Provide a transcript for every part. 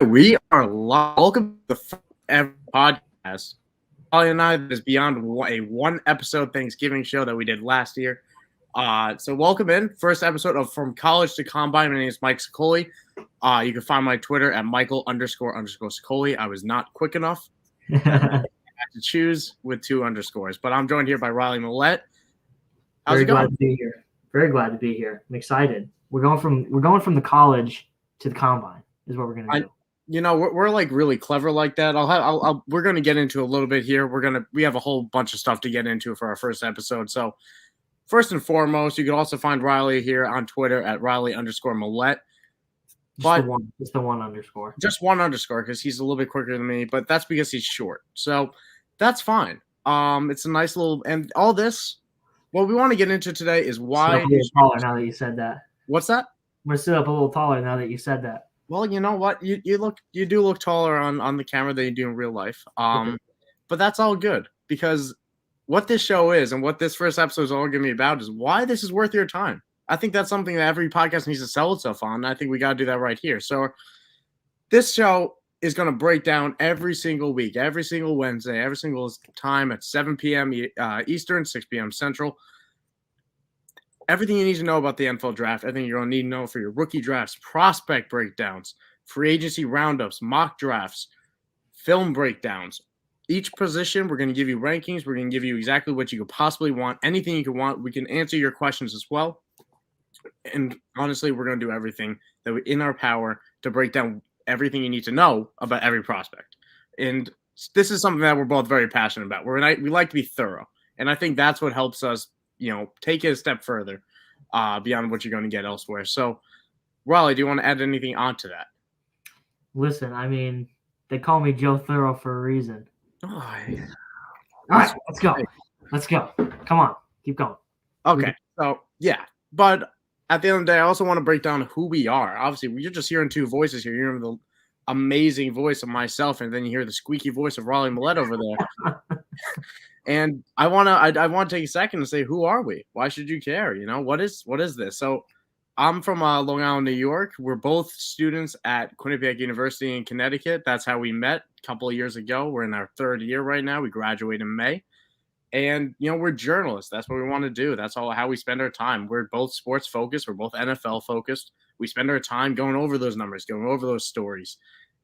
We are live. Welcome to the first ever podcast. Holly and I is beyond a one episode Thanksgiving show that we did last year. So welcome in. First episode of From College to Combine. My name is Mike Sicoli. You can find my Twitter at Michael__Sicoli. I was not quick enough. I had to choose with 2 underscores. But I'm joined here by Riley Millette. How's it going? Glad to be here. Very glad to be here. I'm excited. We're going from the college to the combine is what we're gonna do. We're like really clever like that. We're gonna get into a little bit here. We have a whole bunch of stuff to get into for our first episode. So first and foremost, you can also find Riley here on Twitter at Riley_Millette. Just the one underscore. Just one underscore because he's a little bit quicker than me, but that's because he's short. So that's fine. It's a nice little and all this. What we want to get into today is why. Taller now that you said that. What's that? I'm gonna sit up a little taller now that you said that. Well, you know what? You do look taller on the camera than you do in real life. But that's all good because what this show is and what this first episode is all going to be about is why this is worth your time. I think that's something that every podcast needs to sell itself on. I think we got to do that right here. So this show is going to break down every single week, every single Wednesday, every single time at 7 p.m. Eastern, 6 p.m. Central. Everything you need to know about the NFL draft, everything you're going to need to know for your rookie drafts, prospect breakdowns, free agency roundups, mock drafts, film breakdowns. Each position, we're going to give you rankings. We're going to give you exactly what you could possibly want, anything you could want. We can answer your questions as well. And honestly, we're going to do everything that we're in our power to break down everything you need to know about every prospect. And this is something that we're both very passionate about. We like to be thorough. And I think that's what helps us take it a step further beyond what you're going to get elsewhere. So, Riley, do you want to add anything onto that? Listen, I mean, they call me Joe Thorough for a reason. Oh, yeah. All right, let's go. Let's go. Come on, keep going. Okay, so, yeah. But at the end of the day, I also want to break down who we are. Obviously, you're just hearing 2 voices here. You're hearing the amazing voice of myself, and then you hear the squeaky voice of Riley Millette over there. And I want to take a second and say, who are we? Why should you care? What is this? So I'm from Long Island, New York. We're both students at Quinnipiac University in Connecticut. That's how we met a couple of years ago. We're in our 3rd year right now. We graduate in May. And, we're journalists. That's what we want to do. That's how we spend our time. We're both sports focused. We're both NFL focused. We spend our time going over those numbers, going over those stories.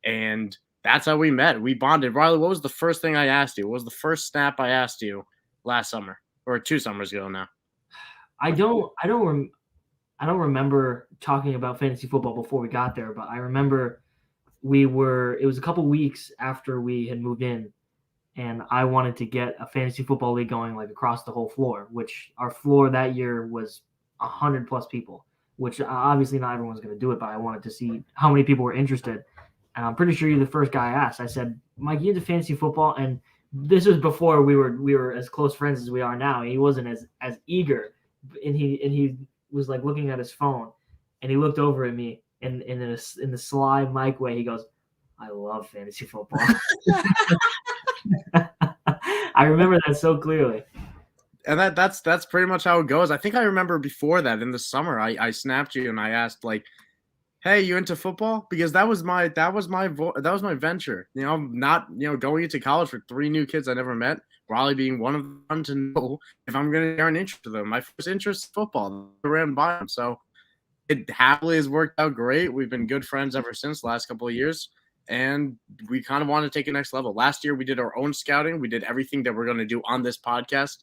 And that's how we met. We bonded. Riley, what was the first thing I asked you? What was the first snap I asked you last summer or 2 summers ago now? I don't remember talking about fantasy football before we got there, but I remember it was a couple weeks after we had moved in and I wanted to get a fantasy football league going like across the whole floor, which our floor that year was 100+ people, which obviously not everyone's going to do it, but I wanted to see how many people were interested. And I'm pretty sure you're the first guy I asked. I said, Mike, you into fantasy football? And this was before we were as close friends as we are now. He wasn't as eager. And he was like looking at his phone and he looked over at me and in the sly Mike way, he goes, I love fantasy football. I remember that so clearly. And that's pretty much how it goes. I think I remember before that in the summer, I snapped you and I asked like, hey, you into football? Because that was my venture. Not going into college for 3 new kids I never met. Riley being one of them to know if I'm going to earn interest to them. My first interest is football. I ran by them, so it happily has worked out great. We've been good friends ever since the last couple of years, and we kind of want to take it next level. Last year we did our own scouting. We did everything that we're going to do on this podcast,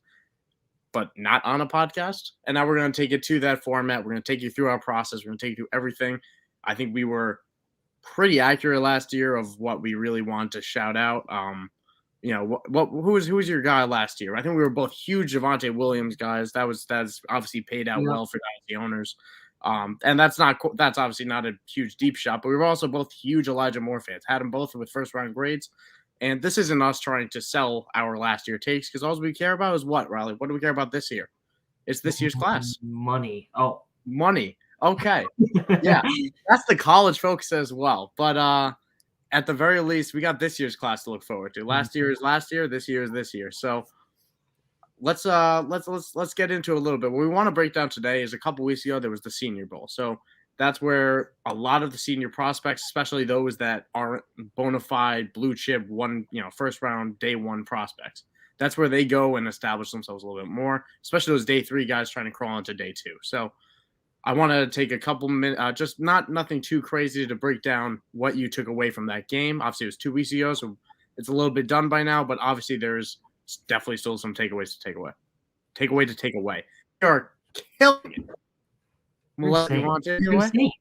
but not on a podcast. And now we're going to take it to that format. We're going to take you through our process. We're going to take you through everything. I think we were pretty accurate last year of what we really want to shout out. Who was your guy last year? I think we were both huge Javonte Williams guys. That's obviously paid out well for the owners. And that's obviously not a huge deep shot, but we were also both huge Elijah Moore fans. Had them both with 1st-round grades. And this isn't us trying to sell our last year takes because all we care about is what, Riley? What do we care about this year? It's this year's class. Money. Oh, money. Okay. Yeah, that's the college focus as well. But at the very least, we got this year's class to look forward to. Last year is last year. This year is this year. So let's get into a little bit. What we want to break down today is a couple weeks ago there was the Senior Bowl. So that's where a lot of the senior prospects, especially those that aren't bona fide blue chip first round day one prospects, that's where they go and establish themselves a little bit more, especially those day three guys trying to crawl into day two. So I want to take a couple minutes, just nothing too crazy, to break down what you took away from that game. Obviously, it was 2 weeks ago, so it's a little bit done by now, but obviously there's definitely still some takeaways to take away. They are killing it. Millette, you want to take it away?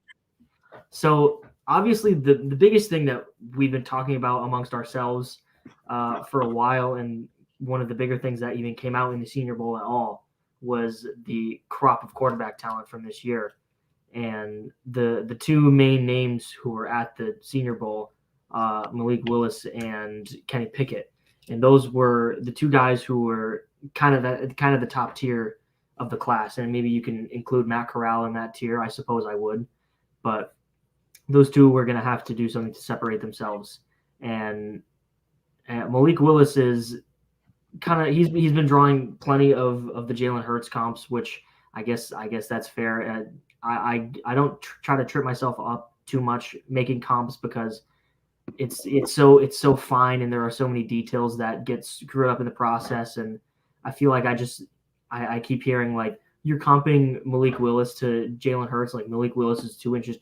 So obviously the biggest thing that we've been talking about amongst ourselves for a while, and one of the bigger things that even came out in the Senior Bowl at all, was the crop of quarterback talent from this year. And the two main names who were at the Senior Bowl, Malik Willis and Kenny Pickett. And those were the two guys who were kind of the top tier of the class. And maybe you can include Matt Corral in that tier. I suppose I would. But those two were going to have to do something to separate themselves. And Malik Willis is he's been drawing plenty of the Jalen Hurts comps, which I guess that's fair. I don't try to trip myself up too much making comps, because it's so fine, and there are so many details that get screwed up in the process. And I feel like I keep hearing, like, you're comping Malik Willis to Jalen Hurts, like Malik Willis is 2 inches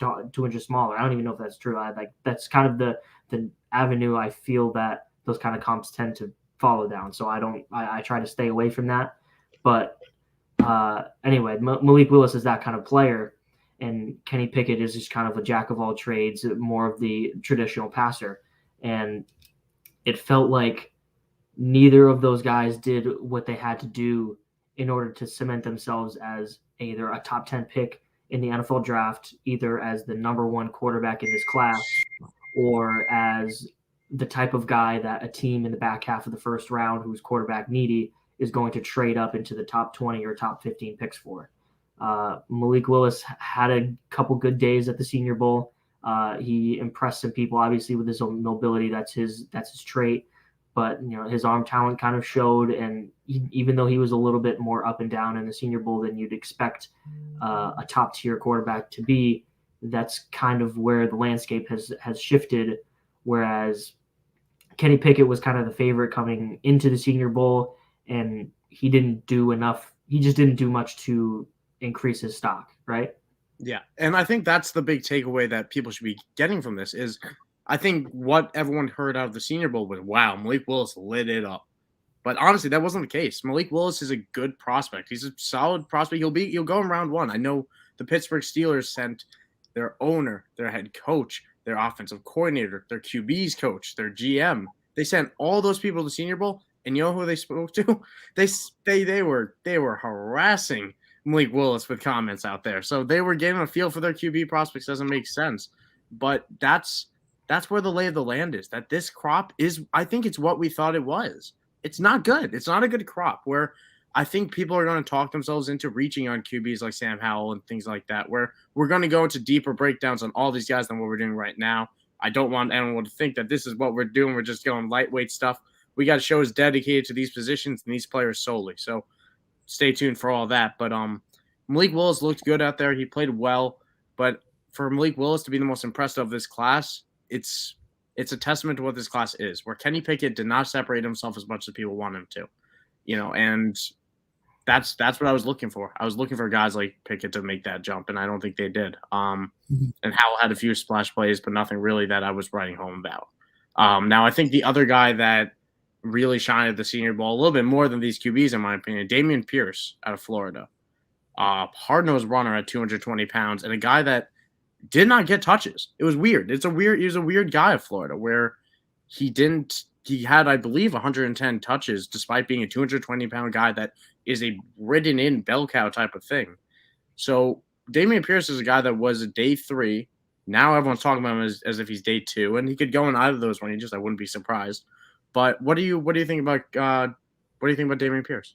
smaller. I don't even know if that's true. That's kind of the avenue I feel that those kind of comps tend to follow down. So I try to stay away from that. But anyway, Malik Willis is that kind of player, and Kenny Pickett is just kind of a jack of all trades, more of the traditional passer. And it felt like neither of those guys did what they had to do in order to cement themselves as either a top 10 pick in the NFL draft, either as the number one quarterback in this class, or as the type of guy that a team in the back half of the first round who's quarterback needy is going to trade up into the top 20 or top 15 picks for. Malik Willis had a couple good days at the Senior Bowl. He impressed some people, obviously, with his own mobility. That's his trait. But his arm talent kind of showed, and even though he was a little bit more up and down in the Senior Bowl than you'd expect a top tier quarterback to be, that's kind of where the landscape has shifted. Whereas Kenny Pickett was kind of the favorite coming into the Senior Bowl, and he didn't do enough. He just didn't do much to increase his stock, right? Yeah, and I think that's the big takeaway that people should be getting from this is, I think what everyone heard out of the Senior Bowl was, wow, Malik Willis lit it up. But honestly, that wasn't the case. Malik Willis is a good prospect. He's a solid prospect. He'll go in round one. I know the Pittsburgh Steelers sent their owner, their head coach, their offensive coordinator, their QB's coach, their GM. They sent all those people to the Senior Bowl, and you know who they spoke to? They were harassing Malik Willis with comments out there. So they were getting a feel for their QB prospects. Doesn't make sense. But that's where the lay of the land is. That this crop is, I think it's what we thought it was. It's not good. It's not a good crop, where I think people are going to talk themselves into reaching on QBs like Sam Howell and things like that, where we're going to go into deeper breakdowns on all these guys than what we're doing right now. I don't want anyone to think that this is what we're doing. We're just going lightweight stuff. We got shows dedicated to these positions and these players solely. So stay tuned for all that. But Malik Willis looked good out there. He played well. But for Malik Willis to be the most impressive of this class, it's a testament to what this class is, where Kenny Pickett did not separate himself as much as people want him to, and that's what I was looking for. I was looking for guys like Pickett to make that jump, and I don't think they did. And Howell had a few splash plays, but nothing really that I was writing home about. Now, I think the other guy that really shined at the Senior Bowl a little bit more than these QBs, in my opinion, Damien Pierce out of Florida. Hard-nosed runner at 220 pounds, and a guy that did not get touches. It was weird. He was a weird guy of Florida, where he had, I believe, 110 touches despite being a 220-pound guy that is a ridden-in bell cow type of thing. So Dameon Pierce is a guy that was a day 3. Now everyone's talking about him as if he's day 2, and he could go in either of those ranges. I wouldn't be surprised. But what do you think about Dameon Pierce?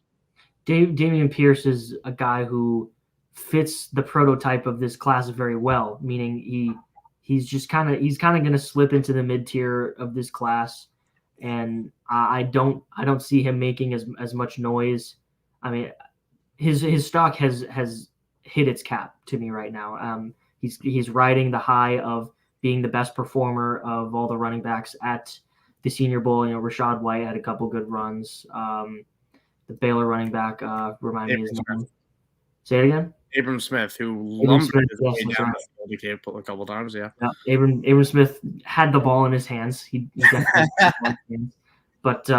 Dameon Pierce is a guy who fits the prototype of this class very well, meaning he's kind of going to slip into the mid tier of this class, and I don't see him making as much noise. I mean, his stock has hit its cap to me right now. He's riding the high of being the best performer of all the running backs at the Senior Bowl. You know, Rashad White had a couple good runs. The Baylor running back, remind me his name. Say it again. Abram Smith, who lumbered his way down the field a couple times. Yeah. Abram Smith had the ball in his hands. He definitely had the ball in his hands. But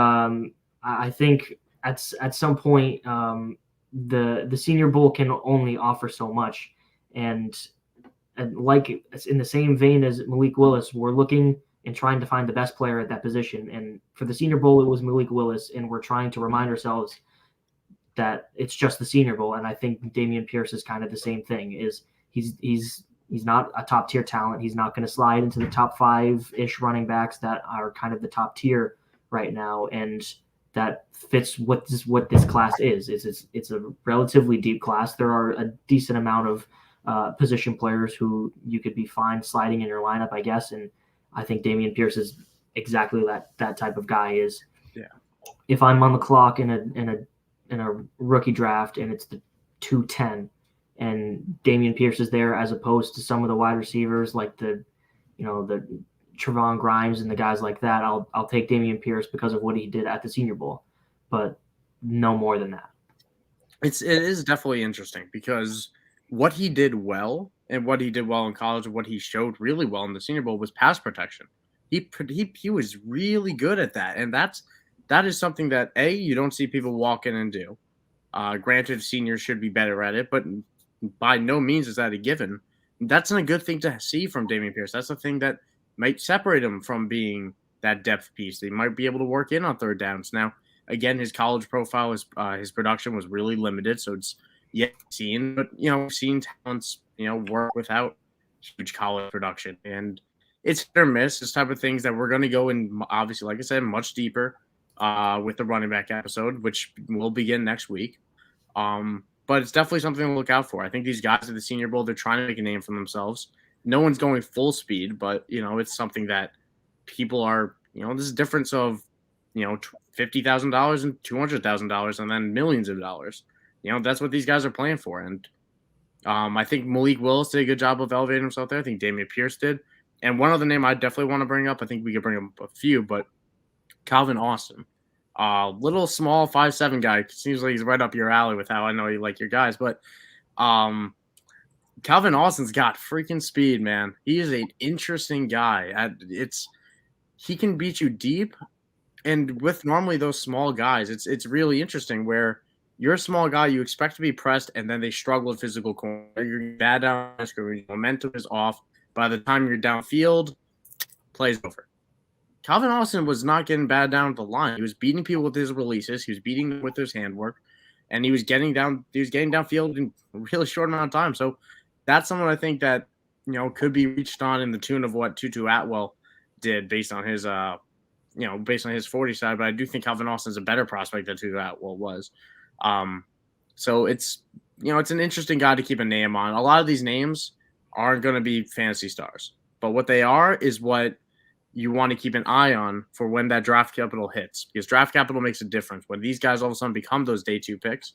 I think at some point, the Senior Bowl can only offer so much, and like in the same vein as Malik Willis, we're looking and trying to find the best player at that position. And for the Senior Bowl, it was Malik Willis, and we're trying to remind ourselves that it's just the Senior Bowl. And I think Dameon Pierce is kind of the same thing. Is he's not a top tier talent. He's not going to slide into the top 5-ish running backs that are kind of the top tier right now, and that fits what this class is. It's a relatively deep class. There are a decent amount of position players who you could be fine sliding in your lineup, I guess. And I think Dameon Pierce is exactly that type of guy. Is if I'm on the clock in a rookie draft and it's the 210 and Dameon Pierce is there, as opposed to some of the wide receivers like the Trevon Grimes and the guys like that, I'll take Dameon Pierce because of what he did at the Senior Bowl, but no more than that. It is definitely interesting because what he did well and what he did well in college and what he showed really well in the Senior Bowl was pass protection. He was really good at that, and that is something that you don't see people walk in and do. Granted, seniors should be better at it, but by no means is that a given. That's not a good thing to see from Dameon Pierce. That's the thing that might separate him from being that depth piece. They might be able to work in on third downs. Now, again, his college profile, his production was really limited, so it's yet seen. But we've seen talents, work without huge college production, and it's hit or miss. This type of things that we're going to go in, obviously, like I said, much deeper with the running back episode, which will begin next week. But it's definitely something to look out for. I think these guys at the Senior Bowl, they're trying to make a name for themselves. No one's going full speed, but it's something that people are. This is a difference of $50,000 and $200,000, and then millions of dollars. That's what these guys are playing for. And I think Malik Willis did a good job of elevating himself there. I think Dameon Pierce did. And one other name I definitely want to bring up, I think we could bring up a few, but Calvin Austin. Little small 5'7" guy. Seems like he's right up your alley with how I know you like your guys. But Calvin Austin's got freaking speed, man. He is an interesting guy. He can beat you deep. And with normally those small guys, it's really interesting where you're a small guy, you expect to be pressed, and then they struggle with physical corner. You're bad down the screen, momentum is off. By the time you're downfield, play's over. Calvin Austin was not getting bad down at the line. He was beating people with his releases. He was beating them with his handwork, and he was getting downfield in a really short amount of time. So that's something I think that could be reached on in the tune of what Tutu Atwell did based on his 40 side. But I do think Calvin Austin's a better prospect than Tutu Atwell was. So it's an interesting guy to keep a name on. A lot of these names aren't going to be fantasy stars, but what they are is what you want to keep an eye on for when that draft capital hits, because draft capital makes a difference. When these guys all of a sudden become those day 2 picks,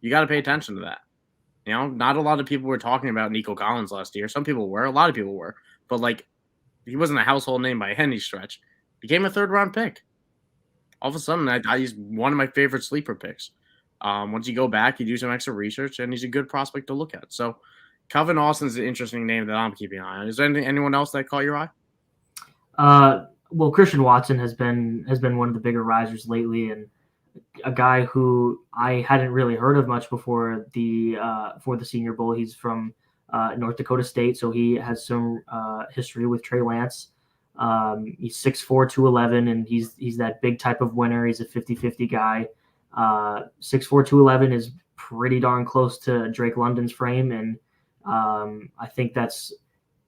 you got to pay attention to that. Not a lot of people were talking about Nico Collins last year. Some people were, a lot of people were, but he wasn't a household name by any stretch. Became a 3rd round pick. All of a sudden, he's one of my favorite sleeper picks. Once you go back, you do some extra research, and he's a good prospect to look at. So Calvin Austin's an interesting name that I'm keeping an eye on. Is there anyone else that caught your eye? Well, Christian Watson has been one of the bigger risers lately, and a guy who I hadn't really heard of much before the Senior Bowl. He's from North Dakota State, so he has some history with Trey Lance. He's 6'4", 211, and he's that big type of winner. He's a 50-50 guy. 6'4", 211 is pretty darn close to Drake London's frame, and I think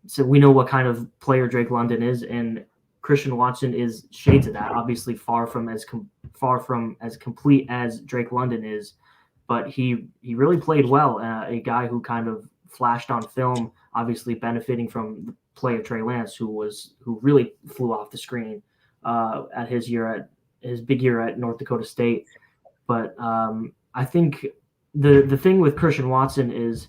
so we know what kind of player Drake London is, and Christian Watson is shades of that. Obviously, far from as complete as Drake London is, but he really played well. A guy who kind of flashed on film, obviously benefiting from the play of Trey Lance, who really flew off the screen at his big year at North Dakota State. But I think the thing with Christian Watson is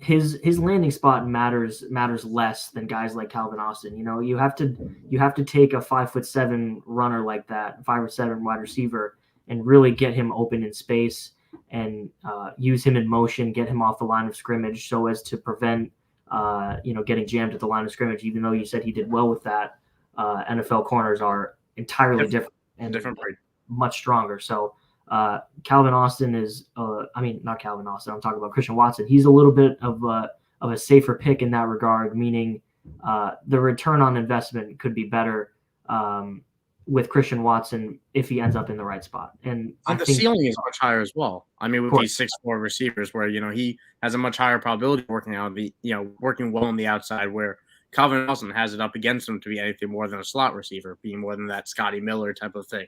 his landing spot matters less than guys like Calvin Austin. You have to take a 5'7" runner like that, 5'7" wide receiver, and really get him open in space and use him in motion, get him off the line of scrimmage so as to prevent getting jammed at the line of scrimmage. Even though you said he did well with that, NFL corners are entirely different and much stronger. So Calvin Austin is, not Calvin Austin. I'm talking about Christian Watson. He's a little bit of a safer pick in that regard, meaning the return on investment could be better with Christian Watson if he ends up in the right spot. And the ceiling is much higher as well. I mean, with these 6'4" receivers, where he has a much higher probability of working well on the outside, where Calvin Austin has it up against him to be anything more than a slot receiver, being more than that Scotty Miller type of thing.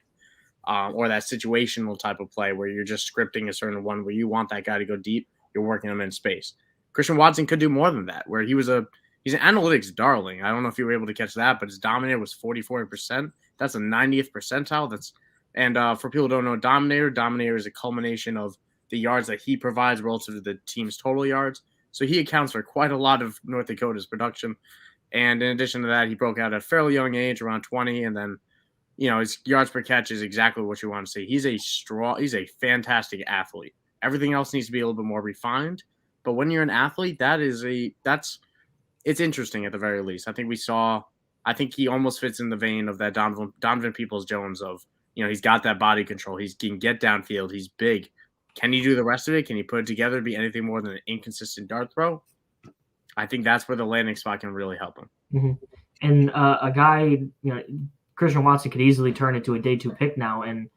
Or that situational type of play where you're just scripting a certain one where you want that guy to go deep, you're working him in space. Christian Watson could do more than that, where he's an analytics darling. I don't know if you were able to catch that, but his dominator was 44%. That's a 90th percentile. For people who don't know, dominator is a culmination of the yards that he provides relative to the team's total yards. So he accounts for quite a lot of North Dakota's production. And in addition to that, he broke out at a fairly young age, around 20, and then his yards per catch is exactly what you want to see. He's a fantastic athlete. Everything else needs to be a little bit more refined. But when you're an athlete, it's interesting at the very least. I think he almost fits in the vein of that Donovan Peoples-Jones of, he's got that body control. He can get downfield. He's big. Can he do the rest of it? Can he put it together, be anything more than an inconsistent dart throw? I think that's where the landing spot can really help him. Mm-hmm. And a guy, Christian Watson could easily turn into a day 2 pick now. And,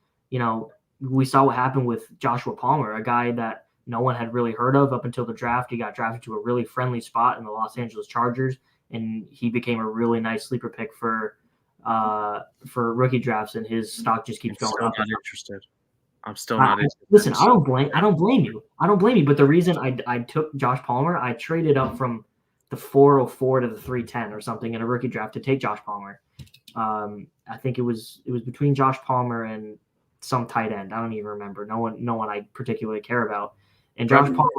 we saw what happened with Joshua Palmer, a guy that no one had really heard of up until the draft. He got drafted to a really friendly spot in the Los Angeles Chargers, and he became a really nice sleeper pick for rookie drafts, and his stock just keeps going up. I'm still not interested. Listen, I don't blame you. But the reason I took Josh Palmer, I traded up from the 404 to the 310 or something in a rookie draft to take Josh Palmer. I think it was between Josh Palmer and some tight end. I don't even remember. No one I particularly care about. And Josh Palmer,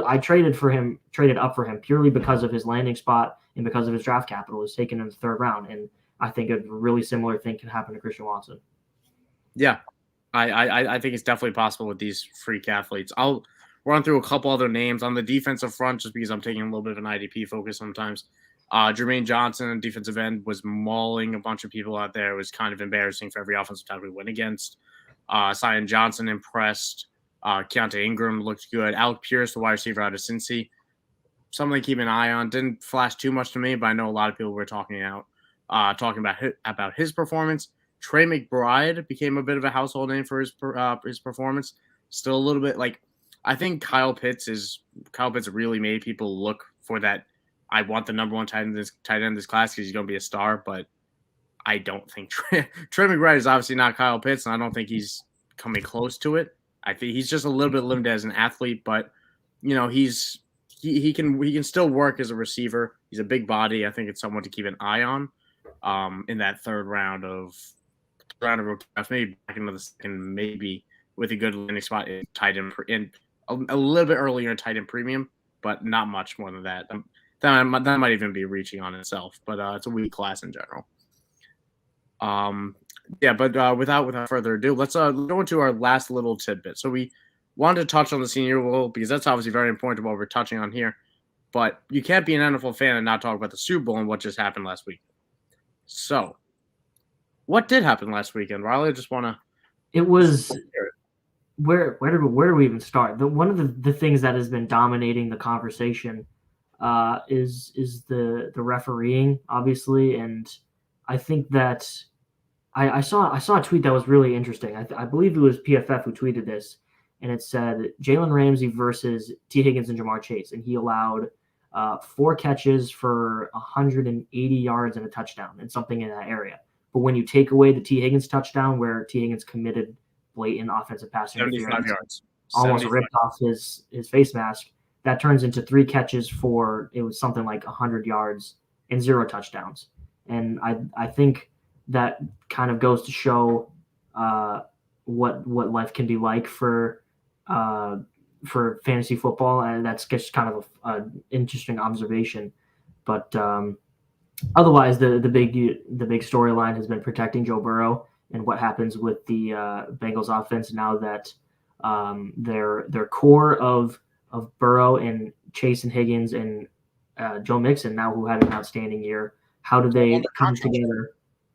I traded up for him purely because of his landing spot and because of his draft capital. It was taken in the 3rd round, and I think a really similar thing can happen to Christian Watson. Yeah, I think it's definitely possible with these freak athletes. I'll run through a couple other names on the defensive front just because I'm taking a little bit of an IDP focus sometimes. Jermaine Johnson, defensive end, was mauling a bunch of people out there. It was kind of embarrassing for every offensive tackle we went against. Zion Johnson impressed. Keontae Ingram looked good. Alec Pierce, the wide receiver out of Cincy, something to keep an eye on. Didn't flash too much to me, but I know a lot of people were talking about his performance. Trey McBride became a bit of a household name for his performance. Still a little bit I think Kyle Pitts really made people look for that. I want the number 1 tight end in this class because he's going to be a star, but I don't think Trey McBride is obviously not Kyle Pitts, and I don't think he's coming close to it. I think he's just a little bit limited as an athlete, but he can still work as a receiver. He's a big body. I think it's someone to keep an eye on in that 3rd round of rookie draft, maybe back into the 2nd, maybe with a good landing spot in tight end in a little bit earlier in tight end premium, but not much more than that. That might even be reaching on itself, but it's a weak class in general. Without further ado, let's go into our last little tidbit. So we wanted to touch on the Senior Bowl because that's obviously very important to what we're touching on here. But you can't be an NFL fan and not talk about the Super Bowl and what just happened last week. So, what did happen last weekend, Riley? I just want to. It was where do we even start? One of the things that has been dominating the conversation is the refereeing, obviously, and I think that I saw a tweet that was really interesting. I believe it was PFF who tweeted this, and it said Jalen Ramsey versus T. Higgins and Jamar Chase, and he allowed 4 catches for 180 yards and a touchdown and something in that area. But when you take away the T. Higgins touchdown, where T. Higgins committed blatant offensive pass interference, yards, almost ripped off his face mask, that turns into 3 catches for, it was something like 100 yards and 0 touchdowns. And I think that kind of goes to show what life can be like for for fantasy football, and that's just kind of an interesting observation. But otherwise, the big storyline has been protecting Joe Burrow and what happens with the Bengals offense now that their core of Burrow and Chase and Higgins and Joe Mixon now, who had an outstanding year. How do they come together?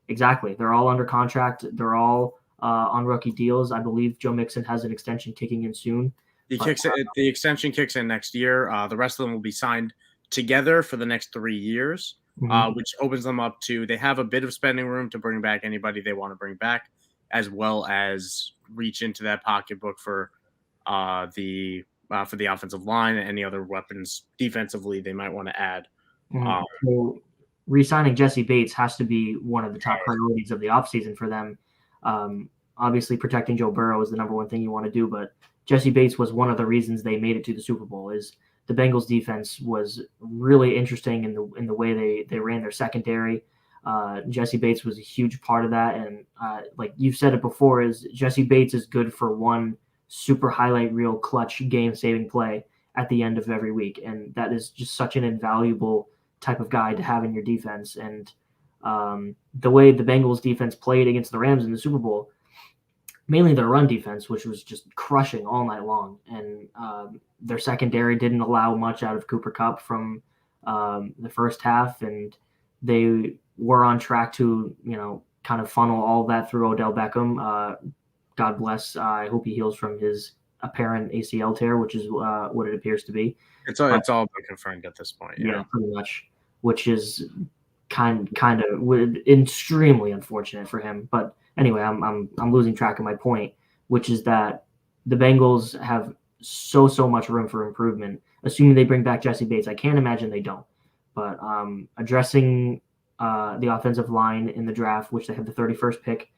Exactly. They're all under contract. They're all on rookie deals. I believe Joe Mixon has an extension kicking in soon. The extension kicks in next year. The rest of them will be signed together for the next 3 years, which opens them up to, they have a bit of spending room to bring back anybody they want to bring back, as well as reach into that pocketbook for the offensive line and any other weapons defensively they might want to add. So re-signing Jesse Bates has to be one of the top priorities of the offseason for them. Obviously, protecting Joe Burrow is the number one thing you want to do, but Jesse Bates was one of the reasons they made it to the Super Bowl. Is the Bengals defense was really interesting in the way they ran their secondary. Jesse Bates was a huge part of that, and like you've said it before, is Jesse Bates is good for one super highlight reel clutch game-saving play at the end of every week, and that is just such an invaluable type of guy to have in your defense. And the way the Bengals defense played against the Rams in the Super Bowl, mainly their run defense, which was just crushing all night long, and their secondary didn't allow much out of Cooper Kupp from the first half, and they were on track to, kind of funnel all that through Odell Beckham. God bless. I hope he heals from his apparent ACL tear, which is what it appears to be. It's all been confirmed at this point. Yeah, pretty much, which is kind of extremely unfortunate for him. But anyway, I'm losing track of my point, which is that the Bengals have so much room for improvement, assuming they bring back Jesse Bates. I can't imagine they don't. But addressing the offensive line in the draft, which they have the 31st pick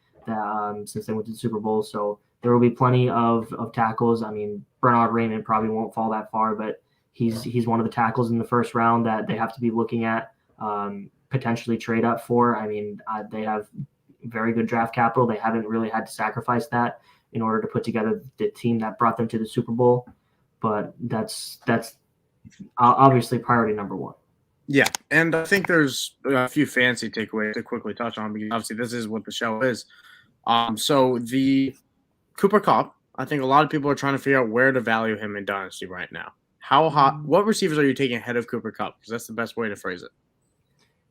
since they went to the Super Bowl. So there will be plenty of tackles. I mean, Bernard Raymond probably won't fall that far, but he's one of the tackles in the first round that they have to be looking at, potentially trade up for. I mean, they have very good draft capital. They haven't really had to sacrifice that in order to put together the team that brought them to the Super Bowl. But that's obviously priority number one. Yeah, and I think there's a few fancy takeaways to quickly touch on, because obviously this is what the show is. So the Cooper Kupp, I think a lot of people are trying to figure out where to value him in Dynasty right now. What receivers are you taking ahead of Cooper Kupp? Because that's the best way to phrase it.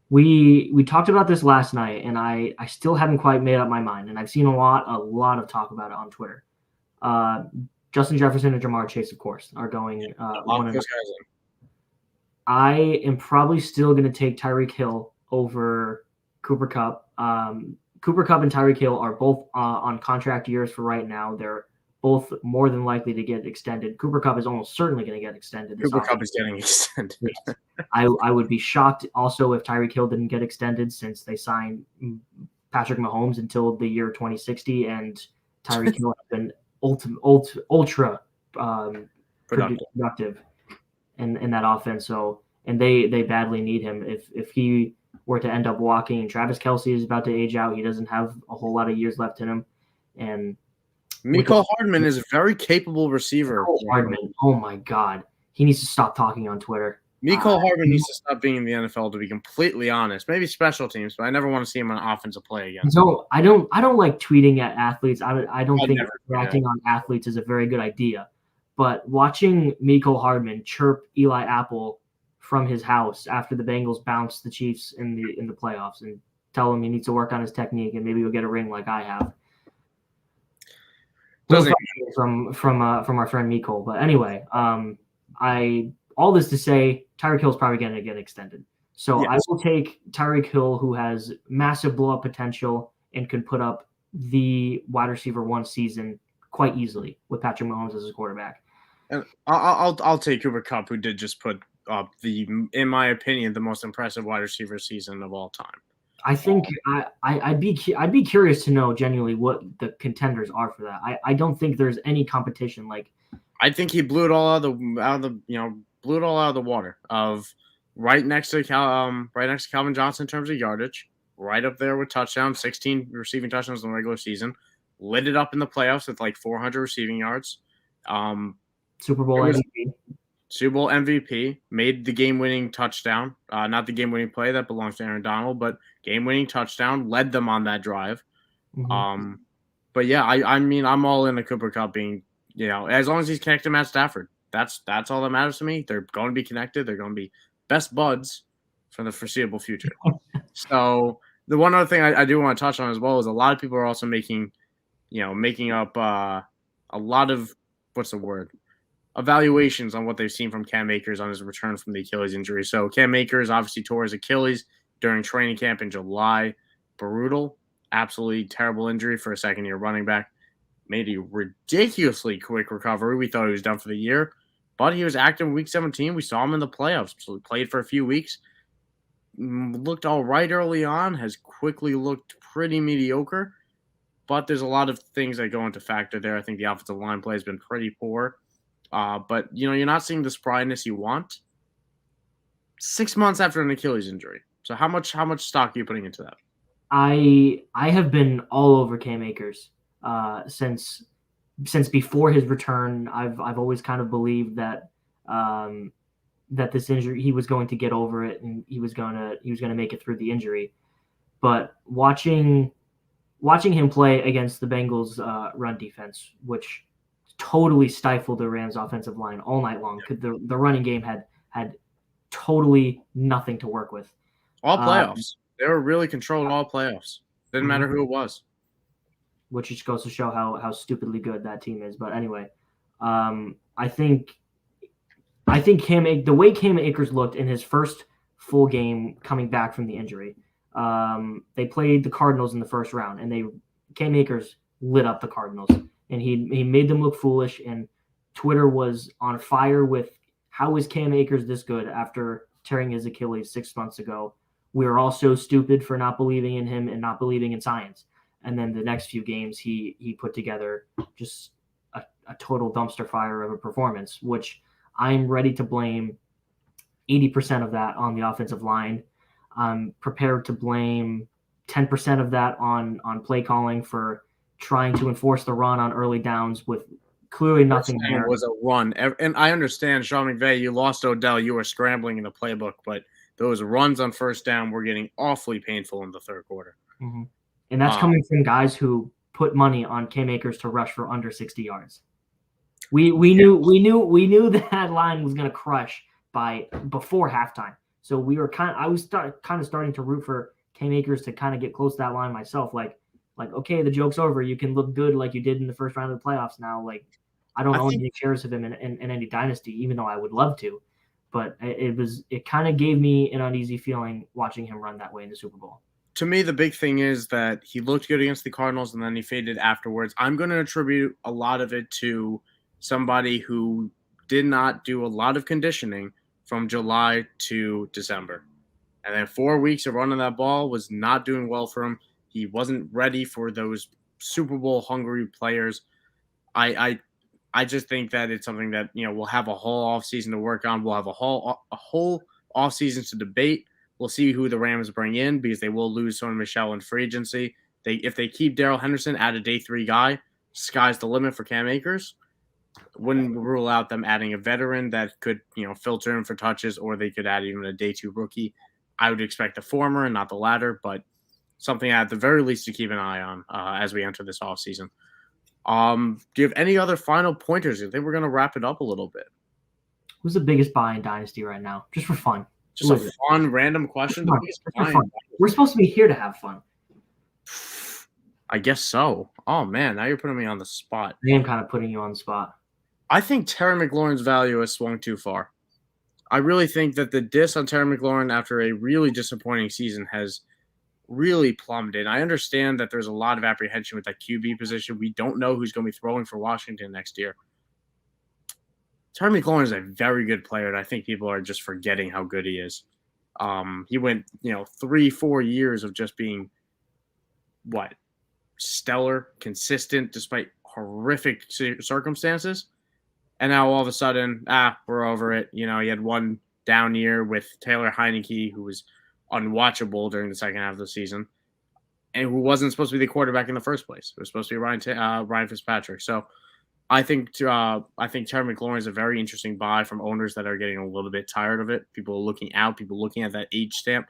We talked about this last night, and I still haven't quite made up my mind, and I've seen a lot of talk about it on Twitter. Justin Jefferson and Jamar Chase, of course, are going one of those guys. I am probably still going to take Tyreek Hill over Cooper Kupp. Cooper Kupp and Tyreek Hill are both on contract years for right now. They're both more than likely to get extended. Cooper Kupp is almost certainly going to get extended. Cooper Kupp is getting extended. I would be shocked also if Tyreek Hill didn't get extended, since they signed Patrick Mahomes until the year 2060, and Tyreek Hill has been ultra productive in that offense. So, and they badly need him. If he were to end up walking, and Travis Kelce is about to age out, he doesn't have a whole lot of years left in him. And Mecole Hardman is a very capable receiver. Hardman, oh my God, he needs to stop talking on Twitter. Mecole Hardman needs to stop being in the NFL, to be completely honest. Maybe special teams, but I never want to see him on offensive play again. So I don't like tweeting at athletes. I don't think reacting on athletes is a very good idea. But watching Mecole Hardman chirp Eli Apple from his house after the Bengals bounced the Chiefs in the playoffs, and tell him he needs to work on his technique and maybe he'll get a ring like I have. From our friend Mecole. But anyway, all this to say, Tyreek Hill is probably going to get extended. So yes. I will take Tyreek Hill, who has massive blow-up potential and can put up the wide receiver one season quite easily with Patrick Mahomes as his quarterback. And I'll take Cooper Kupp, who did just put up in my opinion, the most impressive wide receiver season of all time. I think I'd be curious to know genuinely what the contenders are for that. I don't think there's any competition. Like, I think he blew it all out of the water. Of right next to Calvin Johnson in terms of yardage, right up there with touchdowns, 16 receiving touchdowns in the regular season, lit it up in the playoffs with like 400 receiving yards. Super Bowl MVP. Super Bowl MVP, made the game-winning touchdown. Not the game-winning play that belongs to Aaron Donald, but game-winning touchdown, led them on that drive. Mm-hmm. But yeah, I mean, I'm all in the Cooper Cup being, as long as he's connected to Matt Stafford, that's all that matters to me. They're going to be connected. They're going to be best buds for the foreseeable future. So the one other thing I do want to touch on as well is a lot of people are also making up a lot of, what's the word? Evaluations on what they've seen from Cam Akers on his return from the Achilles injury. So Cam Akers obviously tore his Achilles during training camp in July. Brutal, absolutely terrible injury for a second-year running back. Made a ridiculously quick recovery. We thought he was done for the year, but he was active in Week 17. We saw him in the playoffs, so he played for a few weeks. Looked all right early on, has quickly looked pretty mediocre, but there's a lot of things that go into factor there. I think the offensive line play has been pretty poor. But you're not seeing the spryness you want 6 months after an Achilles injury. So how much stock are you putting into that? I have been all over Cam Akers since before his return. I've always kind of believed that that this injury, he was going to get over it and he was gonna make it through the injury. But watching him play against the Bengals run defense, which totally stifled the Rams offensive line all night long, because the running game had totally nothing to work with. All playoffs. They were really controlled all playoffs. Didn't matter who it was. Which just goes to show how stupidly good that team is. But anyway, I think the way Cam Akers looked in his first full game coming back from the injury, they played the Cardinals in the first round, and Cam Akers lit up the Cardinals, and he made them look foolish. And Twitter was on fire with, how is Cam Akers this good after tearing his Achilles 6 months ago? We were all so stupid for not believing in him and not believing in science. And then the next few games, he put together just a total dumpster fire of a performance, which I'm ready to blame 80% of that on the offensive line. I'm prepared to blame 10% of that on play calling for trying to enforce the run on early downs with clearly nothing there. It was a run. And I understand, Sean McVay, you lost Odell. You were scrambling in the playbook, but those runs on first down were getting awfully painful in the third quarter. Mm-hmm. And that's coming from guys who put money on Cam Akers to rush for under 60 yards. We knew that line was going to crush before halftime. So I was starting to root for Cam Akers to kind of get close to that line myself. Like, okay, the joke's over. You can look good like you did in the first round of the playoffs now. Like, I don't own any shares of him in any dynasty, even though I would love to. But it kind of gave me an uneasy feeling watching him run that way in the Super Bowl. To me, the big thing is that he looked good against the Cardinals and then he faded afterwards. I'm going to attribute a lot of it to somebody who did not do a lot of conditioning from July to December. And then 4 weeks of running that ball was not doing well for him. He wasn't ready for those Super Bowl hungry players. I just think that it's something that, we'll have a whole offseason to work on. We'll have a whole offseason to debate. We'll see who the Rams bring in, because they will lose Sony Michel in free agency. If they keep Darrell Henderson at a day 3 guy, sky's the limit for Cam Akers. Wouldn't rule out them adding a veteran that could, filter in for touches, or they could add even a day 2 rookie. I would expect the former and not the latter, but something at the very least to keep an eye on as we enter this offseason. Do you have any other final pointers? I think we're going to wrap it up a little bit. Who's the biggest buy in Dynasty right now? Just for fun. Just a fun, random question. We're supposed to be here to have fun. I guess so. Oh, man. Now you're putting me on the spot. I am kind of putting you on the spot. I think Terry McLaurin's value has swung too far. I really think that the diss on Terry McLaurin after a really disappointing season has really plummeted. I understand that there's a lot of apprehension with that QB position. We don't know who's going to be throwing for Washington next year. Terry McLaurin is a very good player, and I think people are just forgetting how good he is. He went, 3-4 years of just being, stellar, consistent, despite horrific circumstances. And now all of a sudden, we're over it. He had one down year with Taylor Heineke, who was unwatchable during the second half of the season, and who wasn't supposed to be the quarterback in the first place. It was supposed to be Ryan Fitzpatrick. So I think Terry McLaurin is a very interesting buy from owners that are getting a little bit tired of it. People are looking out, people looking at that age stamp,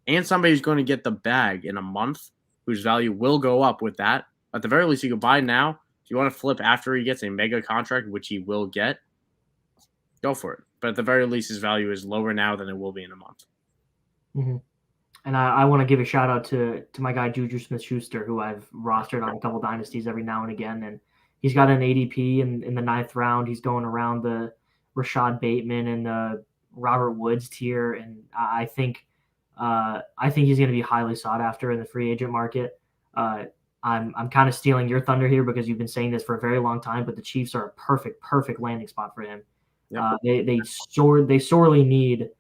and somebody who's going to get the bag in a month, whose value will go up with that. At the very least, you can buy now. If you want to flip after he gets a mega contract, which he will get, go for it. But at the very least, his value is lower now than it will be in a month. Mm-hmm. And I want to give a shout out to my guy Juju Smith-Schuster, who I've rostered on a couple dynasties every now and again, and he's got an ADP in the 9th round. He's going around the Rashad Bateman and the Robert Woods tier, and I think he's going to be highly sought after in the free agent market. I'm kind of stealing your thunder here because you've been saying this for a very long time, but the Chiefs are a perfect landing spot for him. Yep. They sorely need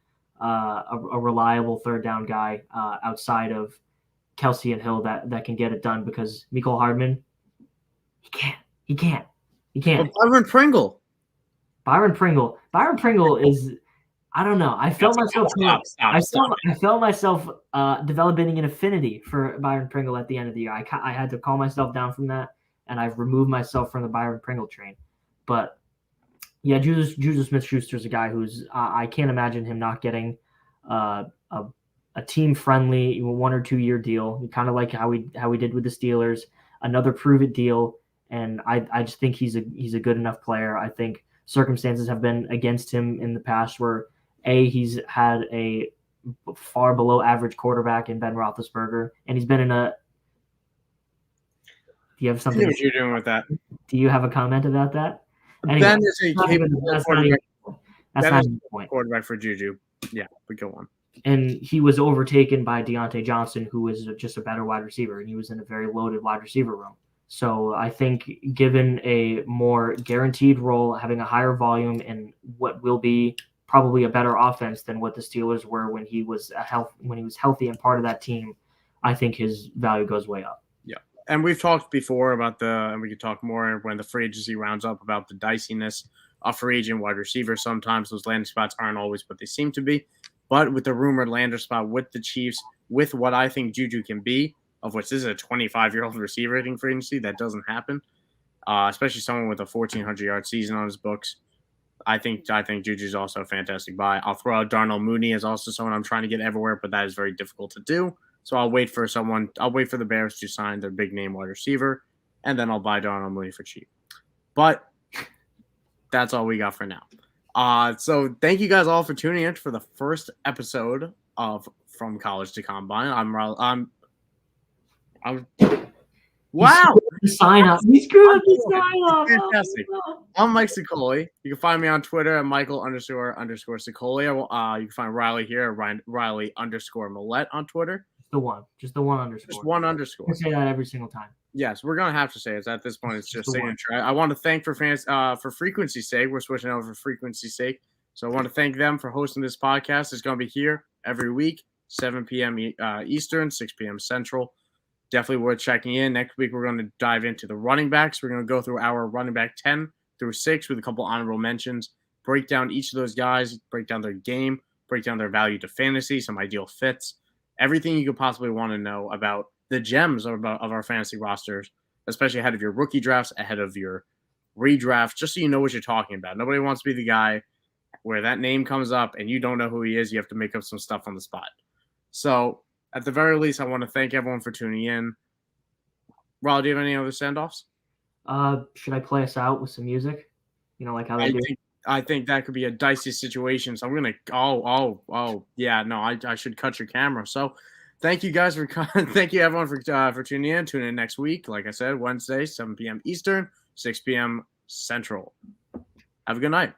a reliable third down guy outside of Kelsey and Hill that can get it done, because Mecole Hardman, he can't. But Byron Pringle is, I don't know. I felt myself developing an affinity for Byron Pringle at the end of the year. I had to calm myself down from that, and I've removed myself from the Byron Pringle train. But yeah, Juju Smith-Schuster is a guy who's I can't imagine him not getting a team-friendly 1 or 2 year deal, kind of like how we did with the Steelers, another prove-it deal. And I just think he's a good enough player. I think circumstances have been against him in the past where he's had a far below average quarterback in Ben Roethlisberger, and he's been in a. Do you have something? What you're doing with that? Do you have a comment about that? Anyway, Ben is a capable quarterback. That's not the point. Quarterback for Juju. Yeah, but go on. And he was overtaken by Deontay Johnson, who was just a better wide receiver, and he was in a very loaded wide receiver room. So I think given a more guaranteed role, having a higher volume, and what will be probably a better offense than what the Steelers were when he was healthy and part of that team, I think his value goes way up. Yeah. And we've talked before about and we could talk more when the free agency rounds up about the diciness of free agent wide receiver. Sometimes those landing spots aren't always what they seem to be. But with the rumored landing spot with the Chiefs, with what I think Juju can be, of which this is a 25-year-old receiver hitting free agency, that doesn't happen, especially someone with a 1,400-yard season on his books. I think Juju's also a fantastic buy. I'll throw out Darnell Mooney as also someone I'm trying to get everywhere, but that is very difficult to do. So I'll wait for the Bears to sign their big name wide receiver, and then I'll buy Darnell Mooney for cheap. But that's all we got for now. So thank you guys all for tuning in for the first episode of From College to Combine. Wow! Sign up. He screwed up the sign up. Fantastic. I'm Mike Sicoli. You can find me on Twitter at Michael__Sicoli. You can find Riley here at Riley_Millette on Twitter. Just the one underscore. Just one underscore. I say that every single time. Yes, we're gonna have to say it. At this point, it's just signature. I want to thank for frequency's sake. We're switching over for frequency's sake. So I want to thank them for hosting this podcast. It's gonna be here every week, 7 p.m. Eastern, 6 p.m. Central. Definitely worth checking in. Next week, we're going to dive into the running backs. We're going to go through our running back 10 through 6 with a couple honorable mentions, break down each of those guys, break down their game, break down their value to fantasy, some ideal fits, everything you could possibly want to know about the gems of our fantasy rosters, especially ahead of your rookie drafts, ahead of your redraft, just so you know what you're talking about. Nobody wants to be the guy where that name comes up and you don't know who he is. You have to make up some stuff on the spot. So at the very least, I want to thank everyone for tuning in. Rob, do you have any other send-offs? Should I play us out with some music? You know, like how they do? I think that could be a dicey situation. So I'm going to – yeah, no, I should cut your camera. So thank you guys thank you everyone for tuning in. Tune in next week. Like I said, Wednesday, 7 p.m. Eastern, 6 p.m. Central. Have a good night.